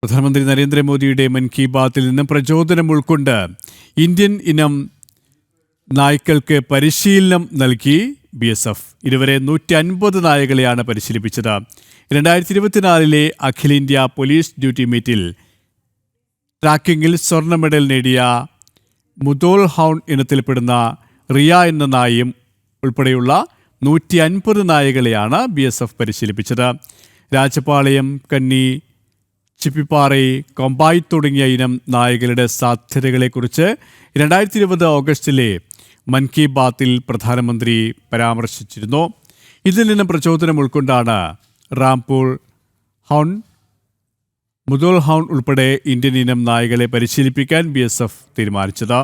പ്രധാനമന്ത്രി നരേന്ദ്രമോദിയുടെ മൻ കി ബാത്തിൽ നിന്ന് പ്രചോദനം ഉൾക്കൊണ്ട് ഇന്ത്യൻ ഇനം നായ്ക്കൾക്ക് പരിശീലനം നൽകി BSF. ഇതുവരെ 150 നായകളെയാണ് പരിശീലിപ്പിച്ചത്. 2024 അഖിലേന്ത്യാ പോലീസ് ഡ്യൂട്ടി മീറ്റിൽ ട്രാക്കിങ്ങിൽ സ്വർണ്ണ മെഡൽ നേടിയ മുദോൾ ഹൗണ്ട് ഇനത്തിൽപ്പെടുന്ന റിയ എന്ന നായയും ഉൾപ്പെടെയുള്ള 150 നായകളെയാണ് BSF പരിശീലിപ്പിച്ചത്. രാജപാളയം, കന്നി, ചിപ്പിപ്പാറൈ, കൊമ്പായി തുടങ്ങിയ ഇനം നായകളുടെ സാധ്യതകളെക്കുറിച്ച് 2020 ഓഗസ്റ്റിലെ മൻ കി ബാത്തിൽ പ്രധാനമന്ത്രി പരാമർശിച്ചിരുന്നു. ഇതിൽ നിന്ന് പ്രചോദനം ഉൾക്കൊണ്ടാണ് റാംപൂർ ഹൗണ്ട്, മുദോൾ ഹൗണ്ട് ഉൾപ്പെടെ ഇന്ത്യൻ ഇനം നായകളെ പരിശീലിപ്പിക്കാൻ BSF തീരുമാനിച്ചത്.